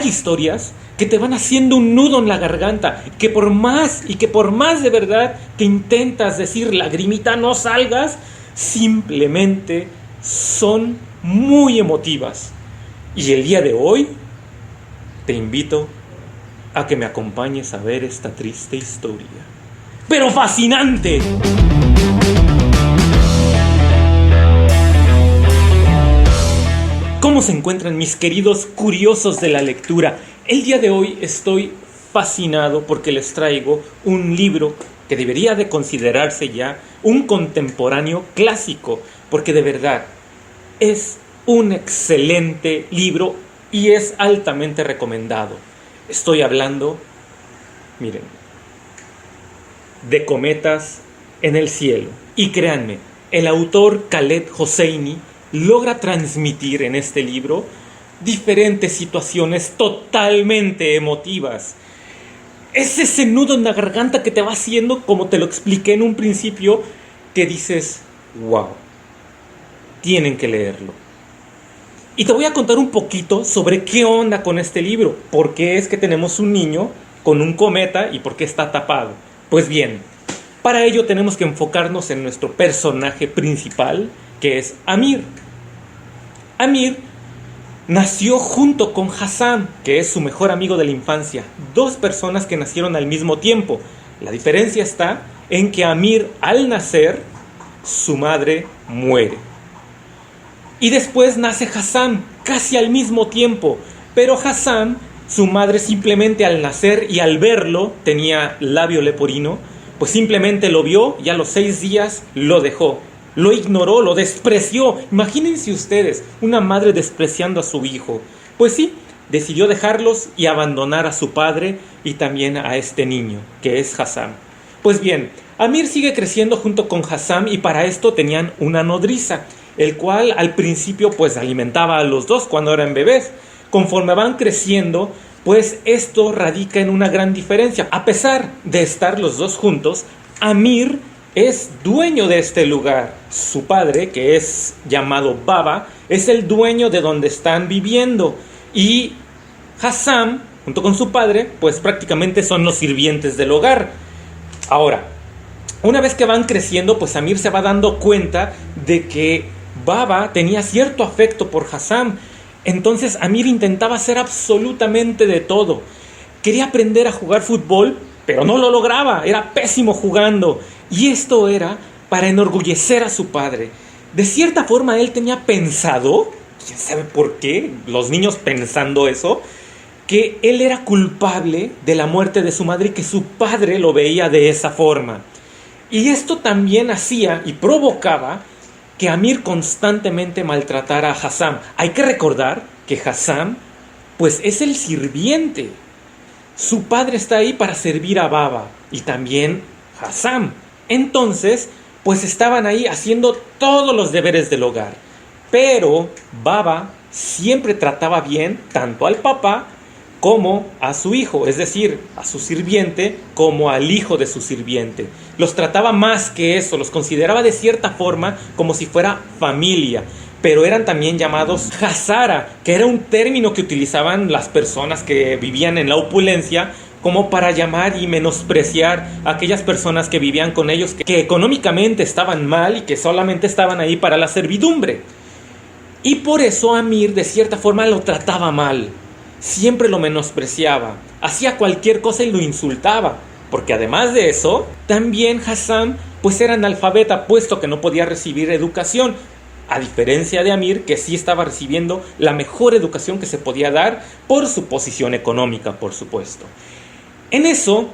hay historias que te van haciendo un nudo en la garganta, que por más de verdad que intentas decir lagrimita no salgas, simplemente son muy emotivas. Y el día de hoy te invito a que me acompañes a ver esta triste historia, pero fascinante. ¿Cómo se encuentran mis queridos curiosos de la lectura? El día de hoy estoy fascinado porque les traigo un libro que debería de considerarse ya un contemporáneo clásico, porque de verdad es un excelente libro y es altamente recomendado. Estoy hablando, miren, de Cometas en el cielo. Y créanme, el autor Khaled Hosseini logra transmitir en este libro diferentes situaciones totalmente emotivas. Es ese nudo en la garganta que te va haciendo, como te lo expliqué en un principio, que dices, wow, tienen que leerlo. Y te voy a contar un poquito sobre qué onda con este libro, por qué es que tenemos un niño con un cometa y por qué está tapado. Pues bien, para ello tenemos que enfocarnos en nuestro personaje principal, que es Amir. Amir nació junto con Hassam, que es su mejor amigo de la infancia, dos personas que nacieron al mismo tiempo. La diferencia está en que Amir, al nacer, su madre muere. Y después nace Hassam, casi al mismo tiempo, pero Hassam, su madre simplemente al nacer y al verlo, tenía labio leporino, pues simplemente lo vio y a los 6 días lo dejó. Lo ignoró, lo despreció. Imagínense ustedes, una madre despreciando a su hijo. Pues sí, decidió dejarlos y abandonar a su padre y también a este niño, que es Hassam. Pues bien, Amir sigue creciendo junto con Hassam y para esto tenían una nodriza, el cual al principio pues alimentaba a los dos cuando eran bebés. Conforme van creciendo, pues esto radica en una gran diferencia. A pesar de estar los dos juntos, Amir es dueño de este lugar. Su padre, que es llamado Baba, es el dueño de donde están viviendo. Y Hassam, junto con su padre, pues prácticamente son los sirvientes del hogar. Ahora, una vez que van creciendo, pues Amir se va dando cuenta de que Baba tenía cierto afecto por Hassam. Entonces Amir intentaba hacer absolutamente de todo. Quería aprender a jugar fútbol, pero no lo lograba, era pésimo jugando. Y esto era para enorgullecer a su padre. De cierta forma él tenía pensado, quién sabe por qué, los niños pensando eso, que él era culpable de la muerte de su madre y que su padre lo veía de esa forma. Y esto también hacía y provocaba que Amir constantemente maltratara a Hassam. Hay que recordar que Hassam pues es el sirviente. Su padre está ahí para servir a Baba y también Hassam. Entonces, pues estaban ahí haciendo todos los deberes del hogar. Pero Baba siempre trataba bien tanto al papá como a su hijo, es decir, a su sirviente como al hijo de su sirviente. Los trataba más que eso, los consideraba de cierta forma como si fuera familia. Pero eran también llamados Hazara, que era un término que utilizaban las personas que vivían en la opulencia como para llamar y menospreciar a aquellas personas que vivían con ellos, que económicamente estaban mal y que solamente estaban ahí para la servidumbre. Y por eso Amir de cierta forma lo trataba mal, siempre lo menospreciaba, hacía cualquier cosa y lo insultaba, porque además de eso, también Hassam pues era analfabeta, puesto que no podía recibir educación, a diferencia de Amir, que sí estaba recibiendo la mejor educación que se podía dar por su posición económica, por supuesto. En eso,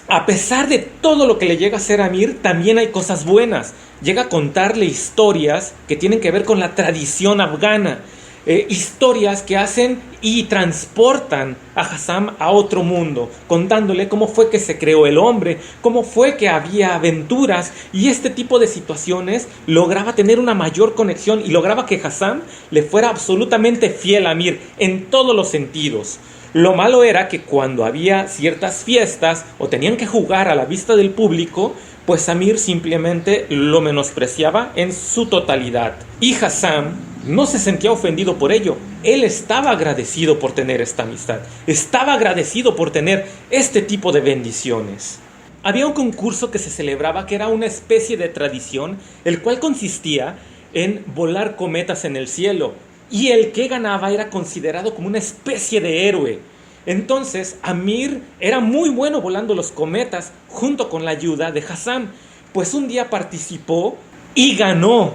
a pesar de todo lo que le llega a hacer a Amir, también hay cosas buenas. Llega a contarle historias que tienen que ver con la tradición afgana. Historias que hacen y transportan a Hassam a otro mundo, contándole cómo fue que se creó el hombre, cómo fue que había aventuras, y este tipo de situaciones lograba tener una mayor conexión y lograba que Hassam le fuera absolutamente fiel a Amir en todos los sentidos. Lo malo era que cuando había ciertas fiestas o tenían que jugar a la vista del público, pues Amir simplemente lo menospreciaba en su totalidad. Y Hassam no se sentía ofendido por ello. Él estaba agradecido por tener esta amistad. Estaba agradecido por tener este tipo de bendiciones. Había un concurso que se celebraba que era una especie de tradición, el cual consistía en volar cometas en el cielo. Y el que ganaba era considerado como una especie de héroe. Entonces Amir era muy bueno volando los cometas junto con la ayuda de Hassam. Pues un día participó y ganó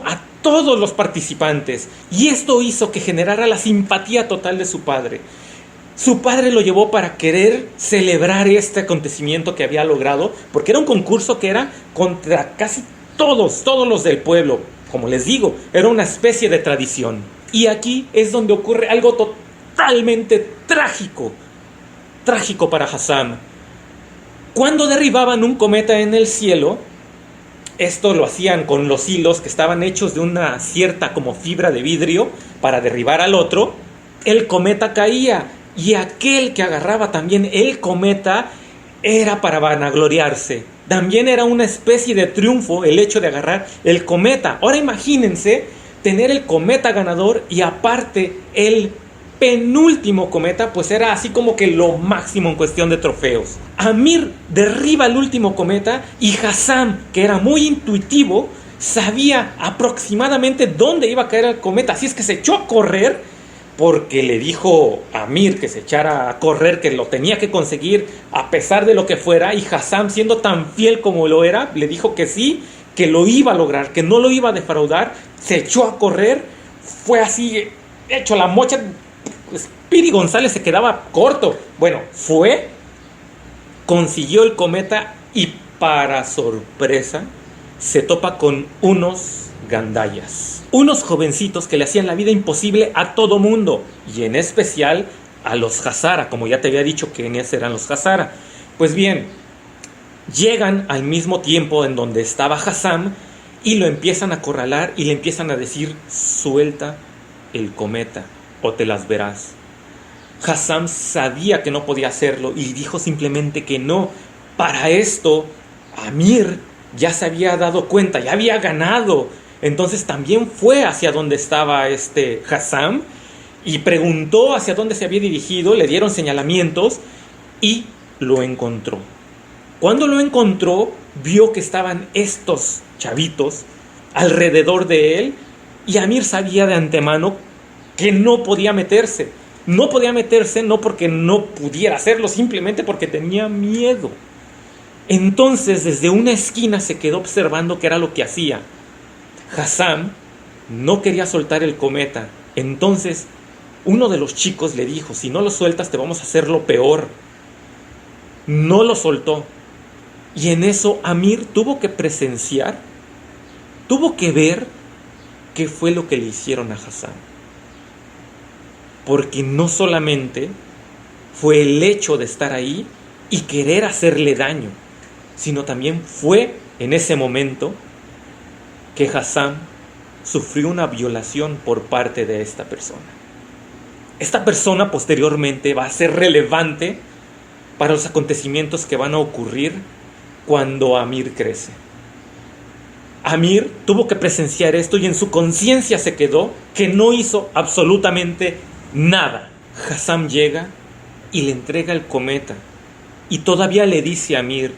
a todos los participantes, y esto hizo que generara la simpatía total de su padre. Su padre lo llevó para querer celebrar este acontecimiento que había logrado, porque era un concurso que era contra casi todos los del pueblo. Como les digo, era una especie de tradición. Y aquí es donde ocurre algo totalmente trágico para Hassam. Cuando derribaban un cometa en el cielo, esto lo hacían con los hilos que estaban hechos de una cierta como fibra de vidrio para derribar al otro. El cometa caía, y aquel que agarraba también el cometa era para vanagloriarse. También era una especie de triunfo el hecho de agarrar el cometa. Ahora imagínense tener el cometa ganador y aparte el penúltimo cometa, pues era así como que lo máximo en cuestión de trofeos. Amir derriba el último cometa y Hassam, que era muy intuitivo, sabía aproximadamente dónde iba a caer el cometa, así es que se echó a correr, porque le dijo a Amir que se echara a correr, que lo tenía que conseguir a pesar de lo que fuera, y Hassam, siendo tan fiel como lo era, le dijo que sí, que lo iba a lograr, que no lo iba a defraudar. Se echó a correr, fue así hecho la mocha. Piri González se quedaba corto. Bueno, consiguió el cometa y para sorpresa se topa con unos gandayas, unos jovencitos que le hacían la vida imposible a todo mundo, y en especial a los Hazara, como ya te había dicho quiénes eran los Hazara. Pues bien, llegan al mismo tiempo en donde estaba Hassam y lo empiezan a acorralar y le empiezan a decir: suelta el cometa o te las verás. Hassam sabía que no podía hacerlo y dijo simplemente que no. Para esto, Amir ya se había dado cuenta, ya había ganado. Entonces también fue hacia donde estaba Hassam y preguntó hacia dónde se había dirigido, le dieron señalamientos y lo encontró. Cuando lo encontró, vio que estaban estos chavitos alrededor de él y Amir sabía de antemano que no podía meterse. No podía meterse no porque no pudiera hacerlo, simplemente porque tenía miedo. Entonces desde una esquina se quedó observando qué era lo que hacía. Hassam no quería soltar el cometa. Entonces uno de los chicos le dijo: si no lo sueltas te vamos a hacer lo peor. No lo soltó. Y en eso Amir tuvo que presenciar, tuvo que ver qué fue lo que le hicieron a Hassam. Porque no solamente fue el hecho de estar ahí y querer hacerle daño, sino también fue en ese momento que Hassam sufrió una violación por parte de esta persona. Esta persona posteriormente va a ser relevante para los acontecimientos que van a ocurrir cuando Amir crece. Amir tuvo que presenciar esto y en su conciencia se quedó que no hizo absolutamente nada. Hassam llega y le entrega el cometa y todavía le dice a Amir: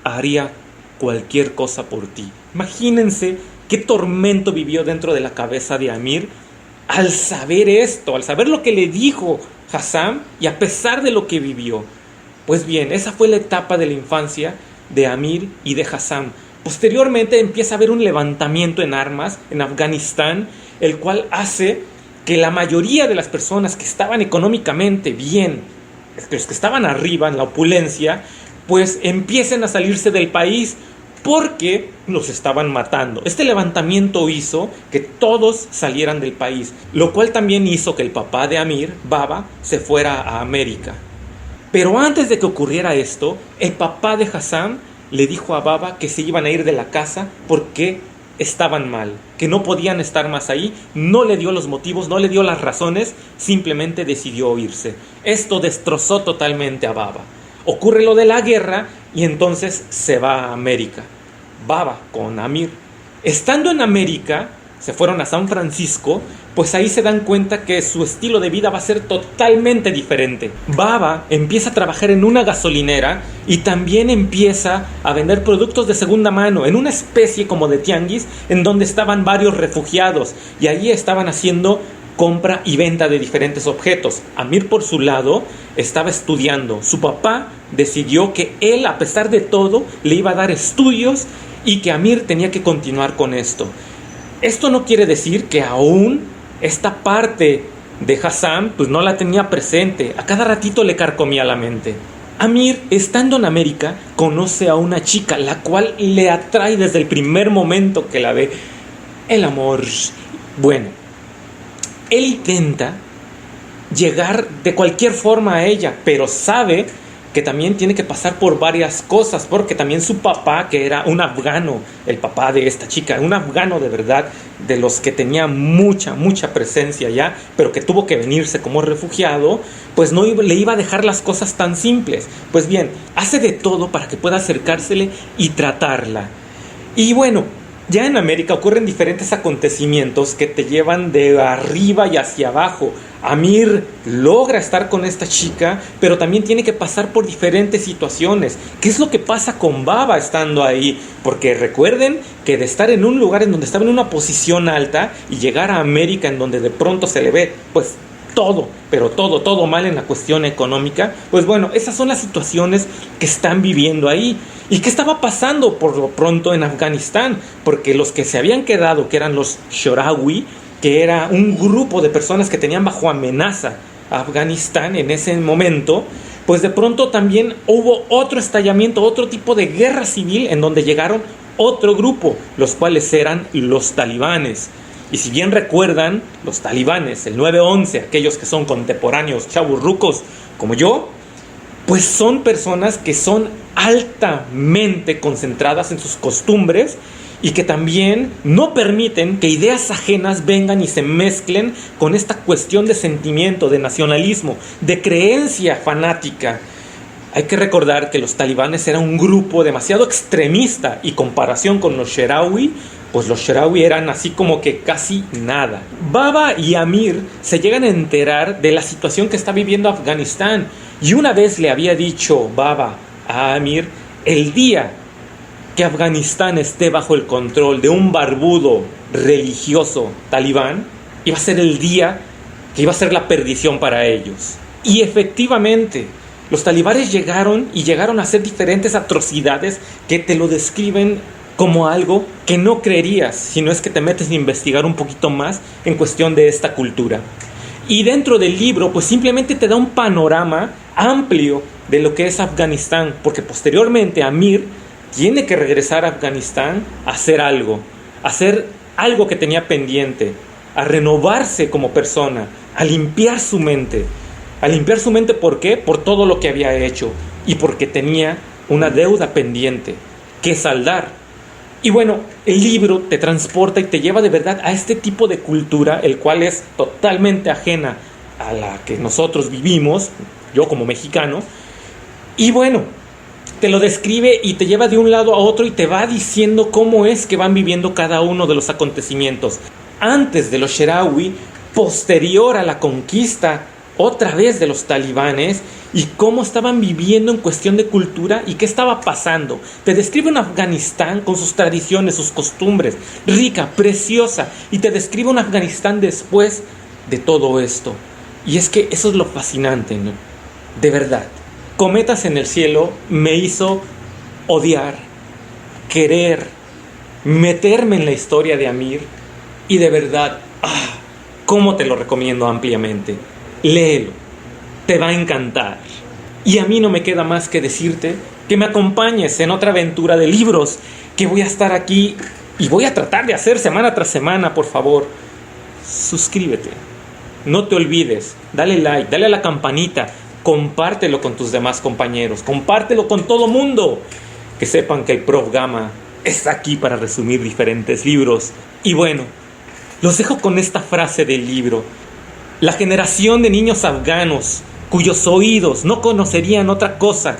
haría cualquier cosa por ti. Imagínense qué tormento vivió dentro de la cabeza de Amir al saber esto, al saber lo que le dijo Hassam y a pesar de lo que vivió. Pues bien, esa fue la etapa de la infancia de Amir y de Hassam. Posteriormente empieza a haber un levantamiento en armas en Afganistán, el cual hace que la mayoría de las personas que estaban económicamente bien, los que estaban arriba en la opulencia, pues empiecen a salirse del país porque los estaban matando. Este levantamiento hizo que todos salieran del país, lo cual también hizo que el papá de Amir, Baba, se fuera a América. Pero antes de que ocurriera esto, el papá de Hassam le dijo a Baba que se iban a ir de la casa porque estaban mal, que no podían estar más ahí. No le dio los motivos, no le dio las razones, simplemente decidió irse. Esto destrozó totalmente a Baba. Ocurre lo de la guerra y entonces se va a América. Baba con Amir Estando en América, se fueron a San Francisco, pues ahí se dan cuenta que su estilo de vida va a ser totalmente diferente. Baba empieza a trabajar en una gasolinera y también empieza a vender productos de segunda mano en una especie como de tianguis en donde estaban varios refugiados y ahí estaban haciendo compra y venta de diferentes objetos. Amir, por su lado, estaba estudiando. Su papá decidió que él, a pesar de todo, le iba a dar estudios y que Amir tenía que continuar con esto. Esto no quiere decir que aún esta parte de Hassan pues no la tenía presente. A cada ratito le carcomía la mente. Amir, estando en América, conoce a una chica, la cual le atrae desde el primer momento que la ve. El amor. Bueno, él intenta llegar de cualquier forma a ella, pero sabe que también tiene que pasar por varias cosas, porque también su papá, que era un afgano, el papá de esta chica, un afgano de verdad, de los que tenía mucha presencia ya, pero que tuvo que venirse como refugiado, pues no le iba a dejar las cosas tan simples. Pues bien, hace de todo para que pueda acercársele y tratarla. Y bueno, ya en América ocurren diferentes acontecimientos que te llevan de arriba y hacia abajo. Amir logra estar con esta chica, pero también tiene que pasar por diferentes situaciones. ¿Qué es lo que pasa con Baba estando ahí? Porque recuerden que de estar en un lugar en donde estaba en una posición alta y llegar a América en donde de pronto se le ve pues todo, pero todo mal en la cuestión económica, pues bueno, esas son las situaciones que están viviendo ahí. ¿Y qué estaba pasando por lo pronto en Afganistán? Porque los que se habían quedado, que eran los Sharawi, que era un grupo de personas que tenían bajo amenaza a Afganistán en ese momento, pues de pronto también hubo otro estallamiento, otro tipo de guerra civil en donde llegaron otro grupo, los cuales eran los talibanes. Y si bien recuerdan, los talibanes, el 9-11, aquellos que son contemporáneos, chavorrucos como yo, pues son personas que son altamente concentradas en sus costumbres y que también no permiten que ideas ajenas vengan y se mezclen con esta cuestión de sentimiento, de nacionalismo, de creencia fanática. Hay que recordar que los talibanes eran un grupo demasiado extremista y comparación con los Sharawi, pues los Sharawi eran así como que casi nada. Baba y Amir se llegan a enterar de la situación que está viviendo Afganistán y una vez le había dicho Baba a Amir, el día que Afganistán esté bajo el control de un barbudo religioso talibán, iba a ser el día que iba a ser la perdición para ellos. Y efectivamente, los talibanes llegaron a hacer diferentes atrocidades que te lo describen como algo que no creerías si no es que te metes a investigar un poquito más en cuestión de esta cultura. Y dentro del libro, pues simplemente te da un panorama amplio de lo que es Afganistán, porque posteriormente Amir tiene que regresar a Afganistán a hacer algo que tenía pendiente, a renovarse como persona, a limpiar su mente. ¿Por qué? Por todo lo que había hecho y porque tenía una deuda pendiente que saldar. Y bueno, el libro te transporta y te lleva de verdad a este tipo de cultura, el cual es totalmente ajena a la que nosotros vivimos, yo como mexicano. Y bueno, te lo describe y te lleva de un lado a otro y te va diciendo cómo es que van viviendo cada uno de los acontecimientos. Antes de los Sharawi, posterior a la conquista otra vez de los talibanes y cómo estaban viviendo en cuestión de cultura y qué estaba pasando. Te describe un Afganistán con sus tradiciones, sus costumbres, rica, preciosa, y te describe un Afganistán después de todo esto. Y es que eso es lo fascinante, ¿no? De verdad. Cometas en el cielo me hizo odiar, querer, meterme en la historia de Amir y de verdad, cómo te lo recomiendo ampliamente. Léelo, te va a encantar. Y a mí no me queda más que decirte que me acompañes en otra aventura de libros que voy a estar aquí y voy a tratar de hacer semana tras semana, por favor. Suscríbete, no te olvides, dale like, dale a la campanita, compártelo con tus demás compañeros, compártelo con todo mundo. Que sepan que el Prof Gama está aquí para resumir diferentes libros. Y bueno, los dejo con esta frase del libro. La generación de niños afganos cuyos oídos no conocerían otra cosa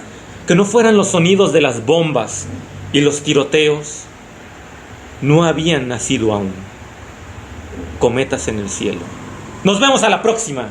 que no fueran los sonidos de las bombas y los tiroteos, no habían nacido aún. Cometas en el cielo. Nos vemos a la próxima.